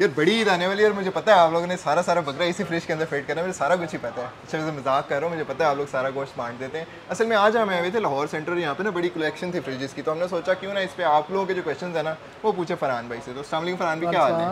यार बड़ी ईद आने वाली है और मुझे पता है आप लोगों ने सारा बकरा इसी फ्रिज के अंदर फिट करना है, मुझे सारा कुछ ही पता है। अच्छा वैसे मजाक कर रहा हूँ, मुझे पता है आप लोग सारा गोश्त बांट देते हैं। असल में आज हम आए हुए थे लाहौर सेंटर, यहाँ पे ना बड़ी कलेक्शन थी फ्रिजेस की, तो हमने सोचा क्यों ना इस पे आप लोगों के जो क्वेश्चन है ना वो पूछे फरहान भाई से। तो अस्सलाम वालेकुम फरहान भाई, क्या हाल है?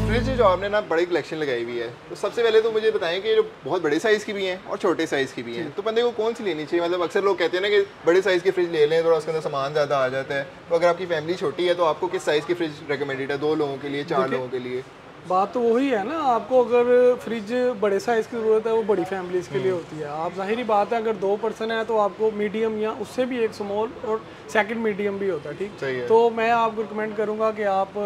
फ्रिज जो आपने ना बड़ी कलेक्शन लगाई हुई है, तो सबसे पहले तो मुझे बताएं कि जो बहुत बड़े साइज़ की भी हैं और छोटे साइज़ की भी हैं, तो बंदे को कौन सी लेनी चाहिए? मतलब अक्सर लोग कहते हैं ना कि बड़े साइज़ की फ्रिज ले लें, थोड़ा उसके अंदर सामान ज़्यादा आ जाता है। तो अगर आपकी फैमिली छोटी है तो आपको किस साइज़ की फ्रिज रिकमेंडेड है? 2 लोगों के लिए, 4 लोगों के लिए? बात तो वही है ना, आपको अगर फ्रिज बड़े साइज़ की ज़रूरत है वो बड़ी फैमिलीज़ के लिए होती है। आप ज़ाहिरी बात है, अगर 2 पर्सन है तो आपको मीडियम या उससे भी एक स्मॉल और सेकंड मीडियम भी होता है, ठीक है। तो मैं आपको रिकमेंड करूँगा कि आप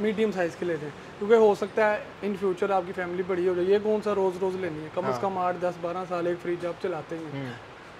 मीडियम साइज़ के ले जाएँ, क्योंकि हो सकता है इन फ्यूचर आपकी फैमिली बड़ी हो जाए। ये कौन सा रोज़ रोज़ लेनी है, कम से कम 8, 10, 12 साल एक फ्रिज आप चलाते हैं,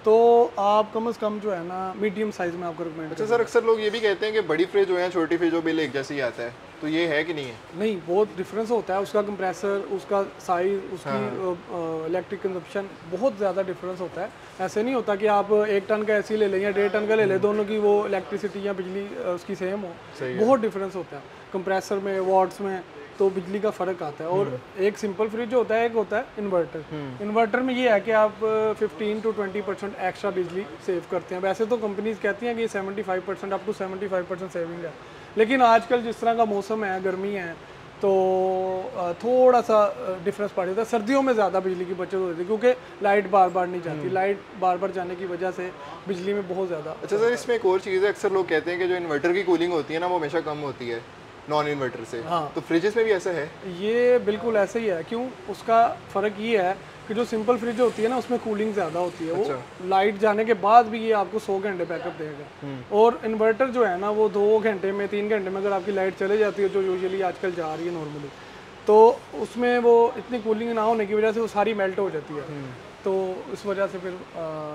तो आप कम से कम जो है ना मीडियम साइज़ में आपको रिकमेंड। अच्छा सर, अक्सर लोग ये भी कहते हैं कि बड़ी फ्रिज हो या छोटी फ्रिज हो बिल एक जैसे ही आता है, तो ये है कि नहीं है? नहीं, बहुत डिफरेंस होता है, उसका कंप्रेसर, उसका साइज़, उसकी इलेक्ट्रिक कंजप्शन बहुत ज़्यादा डिफरेंस होता है। ऐसे नहीं होता कि आप 1 टन का एसी ले लें या 1.5 टन का ले लें, दोनों की वो इलेक्ट्रिसिटी या बिजली उसकी सेम हो, बहुत डिफरेंस होता है कंप्रेसर में, वाट्स में, तो बिजली का फ़र्क आता है। और एक सिंपल फ्रिज होता है, एक होता है इन्वर्टर। इन्वर्टर में ये है कि आप 15 to 20% एक्स्ट्रा बिजली सेव करते हैं। वैसे तो कंपनीज कहती हैं कि 75% अप टू 75% सेविंग है, लेकिन आजकल जिस तरह का मौसम है, गर्मी है, तो थोड़ा सा डिफरेंस पड़ जाता है। सर्दियों में ज़्यादा बिजली की बचत होती है, क्योंकि लाइट बार बार नहीं जाती, लाइट बार बार जाने की वजह से बिजली में बहुत ज़्यादा। अच्छा सर, इसमें एक और चीज़ है, अक्सर लोग कहते हैं कि जो इन्वर्टर की कूलिंग होती है ना वो हमेशा कम होती है नॉन इन्वर्टर से। हाँ, तो फ्रिजेस में भी ऐसा है? ये बिल्कुल ऐसे ही है। क्यों? उसका फ़र्क ये है कि जो सिंपल फ्रिज होती है ना उसमें कूलिंग ज़्यादा होती है। वो लाइट जाने के बाद भी ये आपको 100 घंटे बैकअप देगा। और इन्वर्टर जो है ना वो 2 घंटे में, 3 घंटे में अगर आपकी लाइट चले जाती है, जो यूजुअली आजकल जा रही है नॉर्मली, तो उसमें वो इतनी कूलिंग ना होने की वजह से वो सारी मेल्ट हो जाती है, तो इस वजह से फिर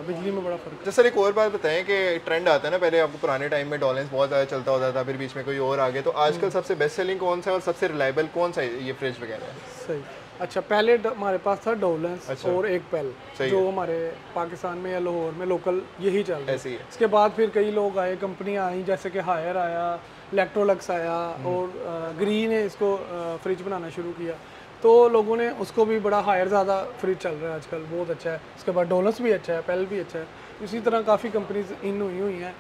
बिजली में बड़ा फ़र्क है। तो सर एक और बात बताएं कि ट्रेंड आता है ना, पहले आपको पुराने टाइम में डॉलेंस बहुत ज़्यादा चलता होता था, फिर बीच में कोई और आ गए, तो आजकल सबसे बेस्ट सेलिंग कौन सा है और सबसे रिलायबल कौन सा ये फ्रिज वगैरह है? सही। अच्छा, पहले हमारे पास था डोलेंस और एक पेल, जो हमारे पाकिस्तान में या लाहौर में लोकल यही चल रहा है। इसके बाद फिर कई लोग आए, कंपनियां आई, जैसे कि हायर आया, इलेक्ट्रोलक्स आया, और ग्रीन ने इसको फ्रिज बनाना शुरू किया, तो लोगों ने उसको भी बड़ा हायर ज़्यादा फ्रिज चल रहा है आजकल, बहुत अच्छा है। उसके बाद डोलेंस भी अच्छा है, पेल भी अच्छा है। इसी तरह काफ़ी कंपनीज इन हुई हैं,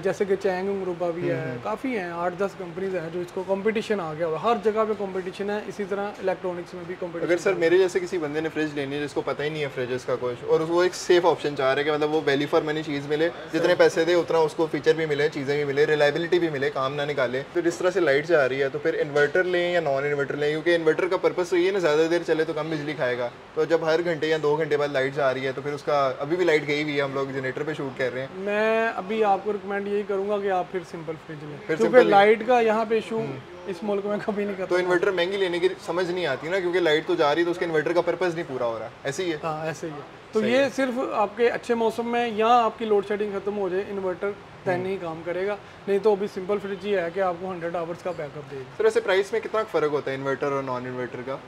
जैसे कि चैंग उंगरुबा भी है, काफ़ी हैं, 8-10 कंपनीज हैं जो इसको कंपटीशन आ गया हुआ, हर जगह पे कंपटीशन है। इसी तरह इलेक्ट्रॉनिक्स में भी कंपटीशन। अगर सर मेरे जैसे किसी बंदे ने फ्रिज लेनी है जिसको पता ही नहीं है फ्रिजेस का कुछ, और वो एक सेफ ऑप्शन चाह रहा है कि मतलब वो वैल्यू फॉर मनी चीज़ मिले, जितने पैसे दे उतना उसको फीचर भी मिले, चीज़ें भी मिले, रिलायबिलिटी भी मिले, काम ना निकाले, तो जिस तरह से लाइट जा रही है, तो फिर इन्वर्टर लें या नॉन इन्वर्टर लें? क्योंकि इन्वर्टर का पर्पस तो ये ना ज़्यादा देर चले तो कम बिजली खाएगा, तो जब हर घंटे या 2 घंटे बाद लाइट जा रही है तो फिर उसका, अभी भी लाइट गई हुई है, हम लोग जनरेटर पे शूट कर रहे हैं। मैं अभी आपको रिकमेंड यही करूंगा कि आप फिर सिंपल फ्रिज लें, क्योंकि लाइट का यहाँ पे इशू इस मुल्क में कभी नहीं करता। तो इन्वर्टर महंगी लेने की समझ नहीं आती ना, क्योंकि लाइट तो जा रही है तो उसके इन्वर्टर का पर्पस नहीं पूरा हो रहा, ऐसे ही है। हाँ, ऐसे ही है। तो ये सिर्फ आपके अच्छे मौसम में या आपकी लोड शेडिंग खत्म हो जाए, इन्वर्टर तैन ही काम करेगा, नहीं तो अभी सिंपल फ्रिज ये है कि आपको 100 आवर्स का बैकअप देगा। सर ऐसे प्राइस में कितना फ़र्क होता है इन्वर्टर और नॉन इन्वर्टर का?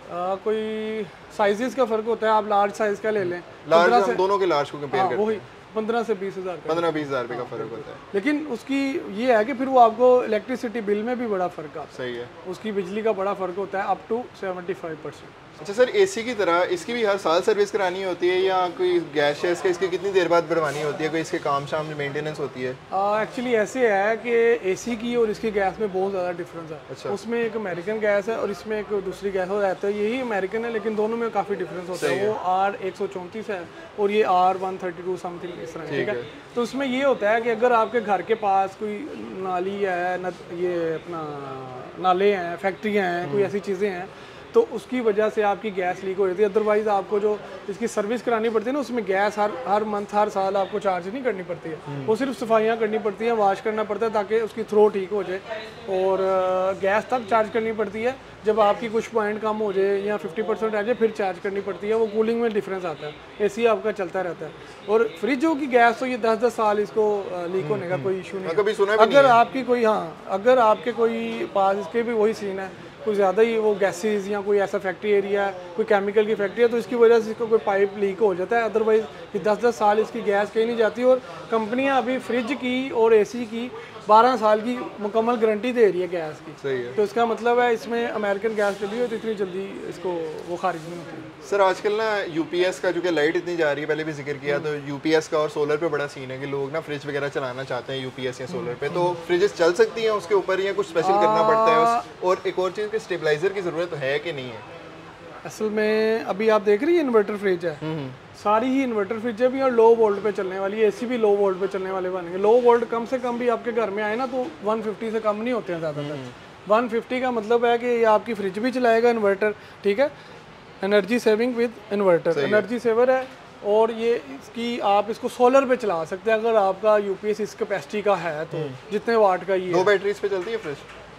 कोई साइजेस का फ़र्क होता है। आप लार्ज साइज़ का ले लें, लार्ज हम दोनों के लार्ज को कंपेयर करते हैं, वही 15 से 20 हज़ार का, 15-20 हज़ार रुपये का फ़र्क होता है। लेकिन उसकी ये है कि फिर वो आपको इलेक्ट्रिसिटी बिल में भी बड़ा फ़र्क आता है। सही है, उसकी बिजली का बड़ा फ़र्क होता है, अप टू 75%। अच्छा सर, एसी की तरह इसकी भी हर साल सर्विस करानी होती है या कोई गैस शैस का इसकी कितनी देर बाद बढ़वानी होती है? कोई इसके काम शाम में मेंटेनेंस होती है? एक्चुअली ऐसे है कि एसी की और इसकी गैस में बहुत ज़्यादा डिफरेंस है। अच्छा। उसमें एक अमेरिकन गैस है और इसमें एक दूसरी गैस हो जाता है, यही अमेरिकन है, लेकिन दोनों में काफ़ी डिफरेंस होता है। वो R134 है और ये R132 समथिंग इस तरह, ठीक है। तो उसमें ये होता है कि अगर आपके घर के पास कोई नाली है, ये अपना नाले हैं, फैक्ट्रियाँ हैं, कोई ऐसी चीज़ें हैं, तो उसकी वजह से आपकी गैस लीक हो जाती है। अदरवाइज़ आपको जो इसकी सर्विस करानी पड़ती है ना, उसमें गैस हर मंथ, हर साल आपको चार्ज नहीं करनी पड़ती है, वो सिर्फ सफाइयाँ करनी पड़ती हैं, वॉश करना पड़ता है ताकि उसकी थ्रो ठीक हो जाए, और गैस तब चार्ज करनी पड़ती है जब आपकी कुछ पॉइंट कम हो जाए या 50% आ जाए, फिर चार्ज करनी पड़ती है। वो कूलिंग में डिफरेंस आता है, एसी आपका चलता रहता है। और फ्रिजों की गैस तो ये 10-10 साल इसको लीक होने का कोई इशू नहीं है। कभी सुना भी अगर आपकी कोई, हाँ, अगर आपके कोई पास इसके भी वही सीन है कोई ज़्यादा ही वो गैसेज या कोई ऐसा फैक्ट्री एरिया है, कोई केमिकल की फैक्ट्री है, तो इसकी वजह से इसको कोई पाइप लीक हो जाता है। अदरवाइज ये 10-10 साल इसकी गैस कहीं नहीं जाती। और कंपनियां अभी फ्रिज की और एसी की 12 साल की मुकम्मल गारंटी दे रही है गैस की। सही है। तो इसका मतलब है इसमें अमेरिकन गैस चली हो तो इतनी जल्दी इसको वो खारिज नहीं होती। सर आजकल ना यूपीएस का, जो कि लाइट इतनी जा रही है, पहले भी जिक्र किया, तो यूपीएस का और सोलर पे बड़ा सीन है कि लोग ना फ्रिज वगैरह चलाना चाहते हैं यूपीएस या सोलर पे, तो फ्रिजेस चल सकती हैं उसके ऊपर या कुछ स्पेशल करना पड़ता है और एक और चीज़ की स्टेबलाइजर की ज़रूरत है कि नहीं है? असल में अभी आप देख रही है इन्वर्टर फ्रिज है, सारी ही इन्वर्टर फ्रिजें भी और लो वोल्ट पे चलने वाली है, एसी भी लो वोल्ट पे चलने वाले बनेंगे। लो वोल्ट कम से कम भी आपके घर में आए ना तो 150 से कम नहीं होते हैं ज़्यादातर। 150 का मतलब है कि ये आपकी फ्रिज भी चलाएगा इन्वर्टर, ठीक है, energy saving with inverter, energy saver है। और ये इसकी आप इसको सोलर पे चला सकते हैं अगर आपका यूपीएस इस कैपेसिटी का है तो, जितने वाट का ये 2 बैटरीज पे चलती है फ्रिज?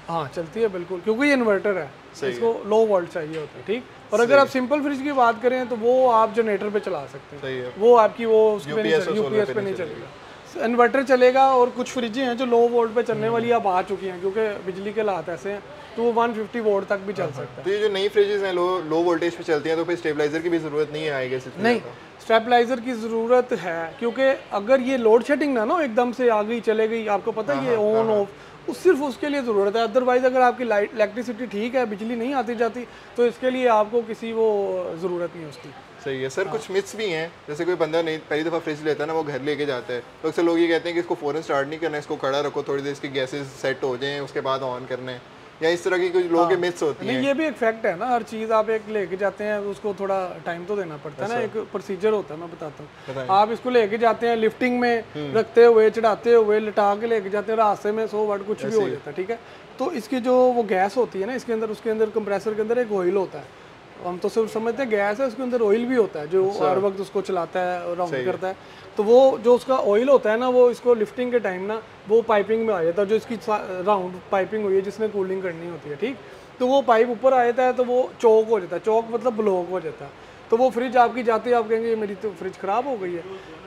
हाँ चलती है बिल्कुल, क्योंकि ये इन्वर्टर है, इसको लो वोल्ट चाहिए होता है, ठीक। और अगर आप सिंपल फ्रिज की बात करें तो वो आप जनरेटर पे चला सकते हैं। सही है। वो आपकी वो यूपीएस पे नहीं चलेगा, इन्वर्टर चलेगा। और कुछ फ्रिजें हैं जो लो वोल्ट पे चलने वाली अब आ चुकी हैं, क्योंकि बिजली के हालात ऐसे हैं, तो वो 150 वोल्ट तक भी चल सकता है। तो ये जो नई फ्रिजेस हैं लो वोल्टेज पे चलती हैं, तो फिर स्टेबलाइजर की भी ज़रूरत नहीं आएगी? नहीं, स्टेबलाइजर की ज़रूरत है, क्योंकि अगर ये लोड शेडिंग ना एकदम से आ गई चले गई, आपको पता है ये ऑन ऑफ, सिर्फ उसके लिए ज़रूरत है। अदरवाइज अगर आपकी लाइट इलेक्ट्रिसिटी ठीक है, बिजली नहीं आती जाती, तो इसके लिए आपको किसी वो ज़रूरत नहीं उसकी। सही है सर। कुछ मिथ्स भी हैं, जैसे कोई बंदा नहीं पहली दफ़ा फ्रिज लेता है ना, वो घर लेके जाता है, तो अक्सर लोग ये कहते हैं कि इसको फ़ौरन स्टार्ट नहीं करना है, इसको खड़ा रखो, थोड़ी देर इसकी गैसेज सेट हो जाएं, उसके बाद ऑन करना है, या इस तरह की कुछ लोगों के मिथ्स होती हैं। नहीं, ये भी एक फैक्ट है ना, हर चीज़ आप एक लेके जाते हैं उसको थोड़ा टाइम तो देना पड़ता है ना, एक प्रोसीजर होता है, मैं बताता हूँ। आप इसको लेके जाते हैं लिफ्टिंग में रखते हुए, चढ़ाते हुए, लिटा के लेके जाते हैं, रास्ते में 100 वाट कुछ भी हो जाता है, ठीक है। तो इसकी जो वो गैस होती है ना, इसके अंदर, उसके अंदर कंप्रेसर के अंदर एक ऑयल होता है, हम तो सिर्फ समझते हैं गैस है, उसके अंदर ऑयल भी होता है जो हर वक्त उसको चलाता है और राउंड करता है। तो वो जो उसका ऑयल होता है ना, वो इसको लिफ्टिंग के टाइम ना वो पाइपिंग में आ जाता है, जो इसकी राउंड पाइपिंग हुई है जिसमें कूलिंग करनी होती है, ठीक। तो वो पाइप ऊपर आ जाता है, तो वो चौक हो जाता है, चौक मतलब ब्लॉक हो जाता है। तो वो फ्रिज आपकी जाती है, आप कहेंगे ये मेरी तो फ्रिज ख़राब हो गई है।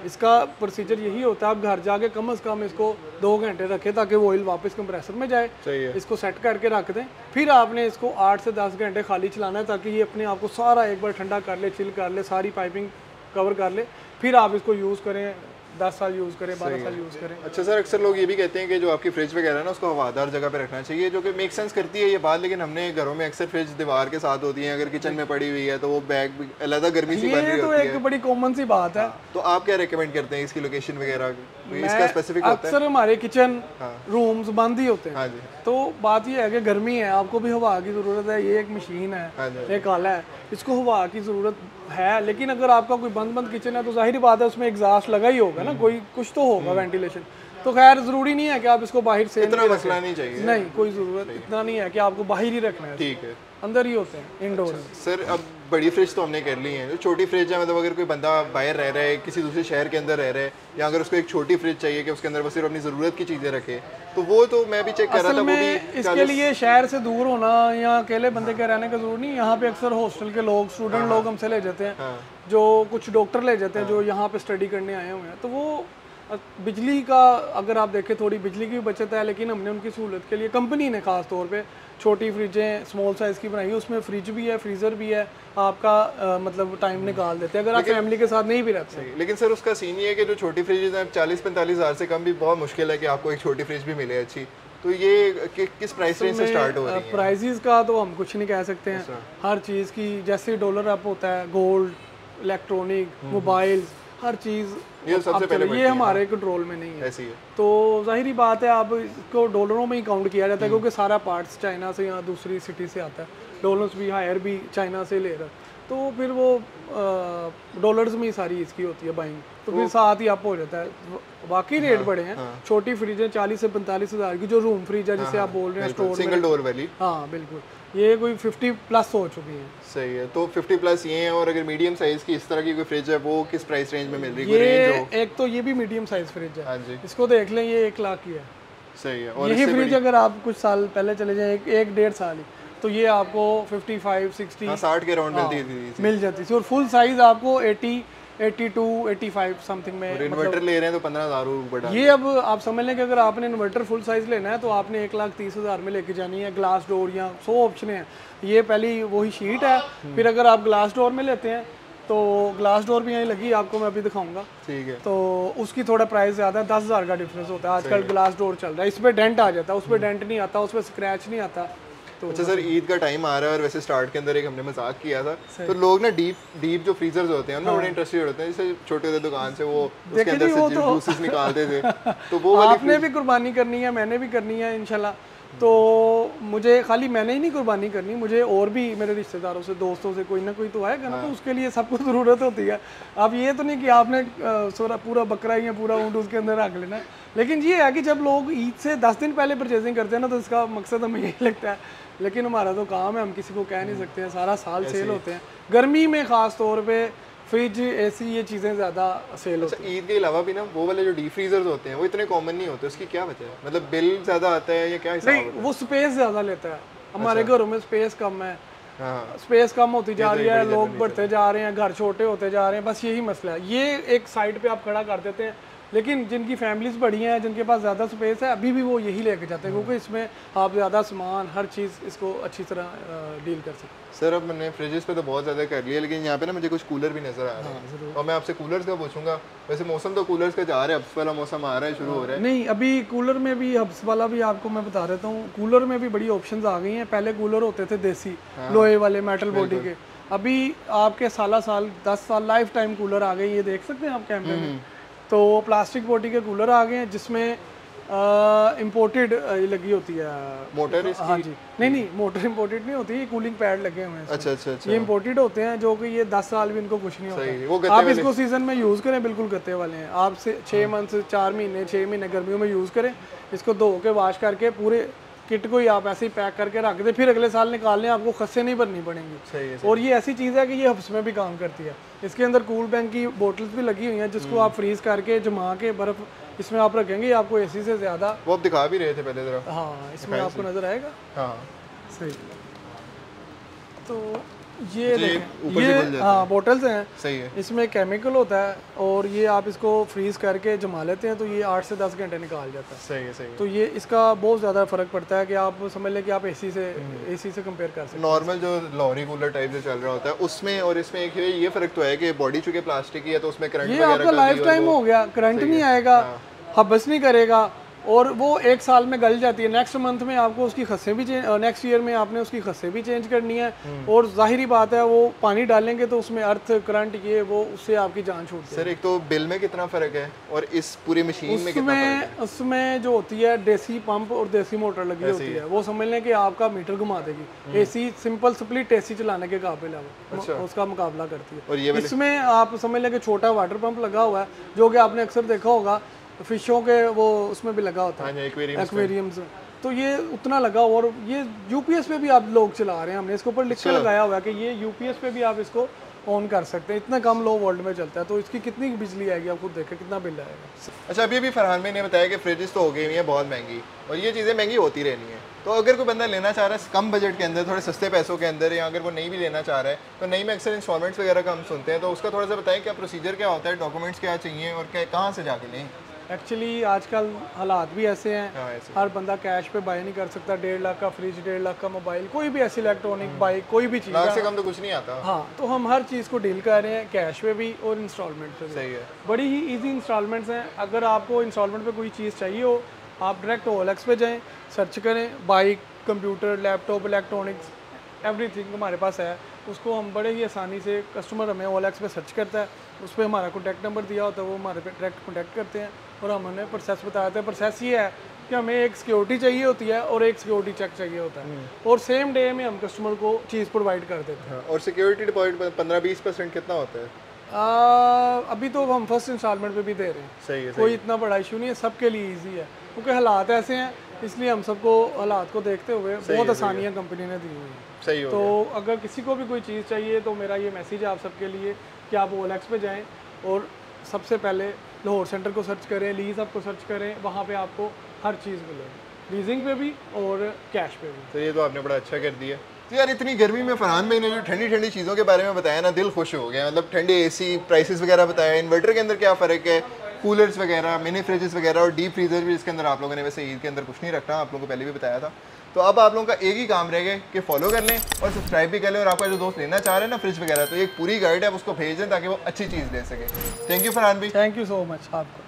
इसका प्रोसीजर यही होता है, आप घर जाके कम से कम इसको 2 घंटे रखें ताकि वो ऑयल वापस कंप्रेसर में जाए। इसको सेट करके रख दें, फिर आपने इसको 8 से 10 घंटे खाली चलाना है ताकि ये अपने आप को सारा एक बार ठंडा कर ले, चिल कर ले, सारी पाइपिंग कवर कर ले, फिर आप इसको यूज़ करें, 10 साल यूज़ करें, 12 साल यूज़ करें। अच्छा सर, अक्सर लोग ये भी कहते हैं कि जो आपकी फ्रिज वगैरह है ना, उसको हवादार जगह पे रखना चाहिए, जो कि मेक सेंस करती है ये बात, लेकिन हमने घरों में अक्सर फ्रिज दीवार के साथ होती है, अगर किचन में पड़ी हुई है तो वो बैग भी अलग गर्मी सी बन रही होती है। ये तो एक बड़ी कॉमन सी बात है। तो आप क्या रेकमेंड करते हैं इसकी लोकेशन वगैरह, इसका स्पेसिफिक होता है? अक्सर हमारे किचन रूम्स बंद ही होते हैं। हाँ जी। तो बात ये है कि गर्मी है, आपको भी हवा की ज़रूरत है, ये एक मशीन है, एक आला है, इसको हवा की ज़रूरत है। लेकिन अगर आपका कोई बंद किचन है तो जाहिर बात है उसमें एग्जॉस्ट लगा ही होगा ना, कोई कुछ तो होगा वेंटिलेशन। तो खैर ज़रूरी नहीं है कि आप इसको बाहर से, इतना मसला नहीं चाहिए, नहीं कोई ज़रूरत इतना नहीं है कि आपको बाहर ही रखना है, ठीक है, अंदर ही होते हैं इंडोर। सर अब बड़ी फ्रिज तो हमने कर ली है, जो छोटी फ्रिज है, मतलब अगर कोई बंदा बाहर रह रहा है, किसी दूसरे शहर के अंदर रह रहा है, या अगर उसको एक छोटी फ्रिज चाहिए कि उसके अंदर वो सिर्फ अपनी ज़रूरत की चीज़ें रखे, तो वो तो मैं भी चेक कर रहा था, वो भी इसके लिए शहर से दूर होना या अकेले बंदे के रहने का जरूरी नहीं। यहाँ पे अक्सर हॉस्टल के लोग, स्टूडेंट लोग हमसे ले जाते हैं, जो कुछ डॉक्टर ले जाते हैं जो यहाँ पे स्टडी करने आए हुए हैं। तो वो बिजली का अगर आप देखें, थोड़ी बिजली की भी बचत है, लेकिन हमने उनकी सहूलत के लिए कंपनी ने खास तौर पे छोटी फ्रिजें स्मॉल साइज़ की बनाई है, उसमें फ्रिज भी है, फ्रीज़र भी है, आपका मतलब टाइम निकाल देते हैं अगर आप फैमिली के साथ नहीं भी रहते हैं। लेकिन सर उसका सीन ये है कि जो छोटी फ्रिज है 40-45 हज़ार से कम भी बहुत मुश्किल है कि आपको एक छोटी फ्रिज भी मिले अच्छी। तो ये किस प्राइस रेंज से स्टार्ट हो रही है? प्राइसेस का तो हम कुछ नहीं कह सकते हैं, हर चीज़ की जैसे डॉलर अप होता है, गोल्ड, इलेक्ट्रॉनिक, मोबाइल, हर चीज़ ये सबसे पहले ये हमारे कंट्रोल में नहीं है, ऐसी है। तो जाहिर बात है आप इसको डॉलरों में ही काउंट किया जाता है, क्योंकि सारा पार्ट्स चाइना से या दूसरी सिटी से आता है, डॉलर्स भी हायर भी चाइना से ले रहा है, तो फिर वो डॉलर्स में ही सारी इसकी होती है बाइंग, तो फिर साथ ही अप हो जाता है। बाकी रेट बड़े हैं, छोटी फ्रिज है 40 से 45 हज़ार की, जो रूम फ्रिज है जिसे आप बोल रहे हैं स्टोर सिंगल डोर वाली, हाँ बिल्कुल, ये कोई 50 प्लस हो चुकी है। सही है, तो 50 प्लस ये है। और अगर मीडियम साइज की इस तरह की कोई फ्रिज है, वो किस प्राइस रेंज में मिल रही है? ये एक तो ये भी मीडियम साइज फ्रिज है, हाँ जी, इसको देख लें, ये 1 लाख की है। सही है। और यही फ्रिज अगर आप कुछ साल पहले चले जाएं, 1-1.5 साल ही, तो ये आपको 55-60 60 के राउंड मिलती थी, मिल जाती थी, और फुल साइज आपको 80 82 85 समथिंग में। इन्वर्टर ले रहे हैं तो 15,000 ऊपर डाल। ये अब आप समझ लें कि अगर आपने इन्वर्टर फुल साइज लेना है तो आपने 1,30,000 में लेके जानी है। ग्लास डोर या 100 ऑप्शन हैं। ये पहली वही शीट है। फिर अगर आप ग्लास डोर में लेते हैं तो ग्लास डोर भी यहीं लगी, आपको मैं अभी दिखाऊंगा। ठीक है। तो उसकी थोड़ा प्राइस ज़्यादा है, 10,000 का डिफरेंस होता है। आजकल ग्लास डोर चल रहा है, इसमें डेंट आ जाता है, उसमें डेंट नहीं आता, उसमें स्क्रैच नहीं आता। तो अच्छा सर, ईद का टाइम आ रहा है और वैसे स्टार्ट के अंदर एक हमने मजाक किया था, तो लोग ना डीप जो फ्रीजर्स होते हैं उनमें बड़े इंटरेस्टेड होते हैं। जैसे छोटे होते दुकान से वो उसके अंदर से जूसेस निकालते थे, तो वो आपने भी कुर्बानी करनी है, मैंने भी करनी है इंशाल्लाह। तो मुझे खाली मैंने ही नहीं कुर्बानी करनी, मुझे और भी मेरे रिश्तेदारों से, दोस्तों से कोई ना कोई तो आएगा ना, तो उसके लिए सबको ज़रूरत होती है। अब ये तो नहीं कि आपने पूरा बकरा या पूरा ऊँट उसके अंदर रख लेना। लेकिन ये है कि जब लोग ईद से 10 दिन पहले परचेजिंग करते हैं ना, तो इसका मकसद हमें यही लगता है। लेकिन हमारा तो काम है, हम किसी को कह नहीं सकते हैं, सारा साल सेल होते हैं। गर्मी में ख़ास तौर पे फ्रिज, एसी, ये चीज़ें ज़्यादा सेल होती हैं। ईद के अलावा भी ना वो वाले जो डीप फ्रीजर्स होते हैं वो इतने कॉमन नहीं होते, उसकी क्या वजह है? मतलब बिल ज़्यादा आता है या क्या हिसाब नहीं, वो स्पेस ज़्यादा लेता है। हमारे घरों में स्पेस कम है, हाँ, स्पेस कम होती जा रही है, लोग बढ़ते जा रहे हैं, घर छोटे होते जा रहे हैं, बस यही मसला है। ये एक साइड पे आप खड़ा कर देते हैं, लेकिन जिनकी फैमिलीज बड़ी हैं, जिनके पास ज़्यादा स्पेस है, अभी भी वो यही लेके जाते हैं, क्योंकि इसमें आप ज़्यादा सामान, हर चीज़ इसको अच्छी तरह डील कर सकते हैं। सर अब मैंने फ्रिजेस पे तो बहुत ज़्यादा कर लिया, लेकिन यहाँ पे ना मुझे कुछ कूलर भी नज़र आ रहे हैं, और मैं आपसे कूलर्स का पूछूंगा। वैसे मौसम तो कूलर्स का जा रहा है, हब्स वाला मौसम आ रहा है, शुरू हो रहा है। नहीं, अभी कूलर में भी हब्स वाला भी आपको मैं बता देता हूँ। कूलर में भी बड़ी ऑप्शंस आ गई हैं। पहले कूलर होते थे देसी, लोहे वाले, मेटल बॉडी के। अभी आपके साल 10 साल लाइफ टाइम कूलर आ गए, ये देख सकते हैं आप कैमरे में। तो प्लास्टिक बॉडी के कूलर आ गए हैं, जिसमें इम्पोर्टेड लगी होती है मोटर इसकी? हाँ जी, नहीं मोटर इम्पोर्टेड नहीं होती, ये कूलिंग पैड लगे हुए हैं। अच्छा। ये इम्पोर्टेड होते हैं, जो कि ये 10 साल भी इनको कुछ नहीं होता। आप इसको सीजन में यूज़ करें, बिल्कुल गत्ते वाले हैं। आप 6 मंथ, 4 महीने, 6 महीने गर्मियों में यूज़ करें, इसको धो के वॉश करके पूरे किट को ही आप ऐसे ही पैक करके रख दें, फिर अगले साल निकाल लें, आपको खस्से नहीं भरनी पड़ेंगी। सही है। और ये ऐसी चीज़ है कि ये हब्स में भी काम करती है। इसके अंदर कूल बैंक की बोटल्स भी लगी हुई हैं, जिसको आप फ्रीज करके जमा के बर्फ इसमें आप रखेंगे, आपको एसी से ज़्यादा। वो आप दिखा भी रहे थे पहले जरा। हाँ, इसमें आपको नज़र आएगा। हाँ सही। तो ये देखें, ये हाँ बोटल्स हैं। सही है। इसमें केमिकल होता है, और ये आप इसको फ्रीज करके जमा लेते हैं, तो ये 8 से 10 घंटे निकाल जाता है। सही है। तो ये इसका बहुत ज़्यादा फ़र्क पड़ता है कि आप समझ लें कि आप एसी से कंपेयर कर सकते हैं। नॉर्मल जो लाहौरी कूलर टाइप से चल रहा होता है उसमें और इसमें एक ये फ़र्क तो है कि बॉडी चूंकि प्लास्टिक की है, तो उसमें करंट ये आपका लाइफ टाइम हो गया, करंट नहीं आएगा, हब्स नहीं करेगा, और वो 1 साल में गल जाती है। नेक्स्ट मंथ में आपको उसकी खस्सें भी नेक्स्ट ईयर में आपने उसकी खस्सें भी चेंज करनी है। और जाहिर बात है, वो पानी डालेंगे तो उसमें अर्थ, करंट, ये वो, उससे आपकी जान छूटती है। सर एक तो बिल में कितना फ़र्क है और इस पूरी मशीन में कितना फ़र्क है? उसमें जो होती है देसी पंप और देसी मोटर लगी होती है, वो समझ लें कि आपका मीटर घुमा देगी। एसी सिंपल स्प्लिट एसी चलाने के काबिल है वो, उसका मुकाबला करती है। और ये इसमें आप समझ लें कि छोटा वाटर पंप लगा हुआ है, जो कि आपने अक्सर देखा होगा फिशों के वो उसमें भी लगा होता है, एक्वेरियम्स में। तो ये उतना लगा, और ये यूपीएस पे भी आप लोग चला रहे हैं। हमने इसके ऊपर लिख के लगाया हुआ है कि ये यूपीएस पे भी आप इसको ऑन कर सकते हैं। इतना कम लो वोल्ट में चलता है, तो इसकी कितनी बिजली आएगी आप खुद देखें, कितना बिल आएगा। अच्छा, अभी फरहान भाई ने बताया कि फ्रिजेस तो हो गई हुई हैं बहुत महंगी, और ये चीज़ें महंगी होती रहनी है। तो अगर कोई बंदा लेना चाह रहा है कम बजट के अंदर, थोड़े सस्ते पैसों के अंदर, या अगर वो नहीं भी लेना चाह रहा है, तो नहीं में अक्सर इंस्टॉलमेंट्स वगैरह का हम सुनते हैं, तो उसका थोड़ा सा बताएं क्या प्रोसीजर क्या होता है, डॉक्यूमेंट्स क्या चाहिए और कहाँ से जाके लें? एक्चुअली आजकल हालात भी ऐसे हैं, हर बंदा कैश पे बाय नहीं कर सकता। 1.5 लाख का फ्रिज, 1.5 लाख का मोबाइल, कोई भी ऐसी इलेक्ट्रॉनिक बाइक, कोई भी चीज़, लाख से कम तो कुछ नहीं आता। हाँ, तो हम हर चीज़ को डील कर रहे हैं, कैश पे भी और इंस्टॉलमेंट पे भी। सही है। बड़ी ही इजी इंस्टॉलमेंट्स हैं। अगर आपको इंस्टॉलमेंट पे कोई चीज़ चाहिए हो, आप डायरेक्ट OLX पे जाएँ, सर्च करें, bike, computer, laptop, electronics, everything हमारे पास है। उसको हम बड़े ही आसानी से, कस्टमर हमें OLX पे सर्च करता है, उस पर हमारा कॉन्टैक्ट नंबर दिया होता है, वो हमारे पे डायरेक्ट कॉन्टैक्ट करते हैं, और हम उन्हें प्रोसेस बताया था। प्रोसेस ये है कि हमें एक सिक्योरिटी चाहिए होती है और एक सिक्योरिटी चेक चाहिए होता है, और सेम डे में हम कस्टमर को चीज़ प्रोवाइड कर देते हैं। और सिक्योरिटी डिपॉजिट 15-20% कितना होता है? अभी तो हम फर्स्ट इंस्टॉलमेंट पे भी दे रहे हैं। सही है। कोई इतना बड़ा इशू नहीं है, सबके लिए ईजी है, क्योंकि हालात ऐसे हैं, इसलिए हम सबको हालात को देखते हुए बहुत आसानियाँ कंपनी ने दी हुई हैं। सही हो। तो अगर किसी को भी कोई चीज़ चाहिए, तो मेरा ये मैसेज है आप सबके लिए कि आप OLX पे जाएं और सबसे पहले लाहौर सेंटर को सर्च करें, लीज हब को सर्च करें, वहाँ पे आपको हर चीज़ मिलेगी, लीजिंग पे भी और कैश पे भी। तो ये तो आपने बड़ा अच्छा कर दिया। तो यार इतनी गर्मी में फरहान भाई ने जो ठंडी ठंडी चीज़ों के बारे में बताया ना, दिल खुश हो गया। मतलब ठंडे एसी प्राइसेस वगैरह बताया, इन्वर्टर के अंदर क्या फ़र्क है, कूलर्स वगैरह, मिनी फ्रिजेस वगैरह और डीप फ्रीजर भी इसके अंदर आप लोगों ने वैसे ईद के अंदर कुछ नहीं रखना, आप लोगों को पहले भी बताया था। तो अब आप लोगों का एक ही काम रह गया कि फॉलो कर लें और सब्सक्राइब भी कर लें, और आपका जो दोस्त लेना चाह रहे हैं ना फ्रिज वगैरह, तो एक पूरी गाइड है, उसको भेज दें ताकि वो अच्छी चीज़ ले सके। थैंक यू फरहान भाई। थैंक यू सो मच आपको।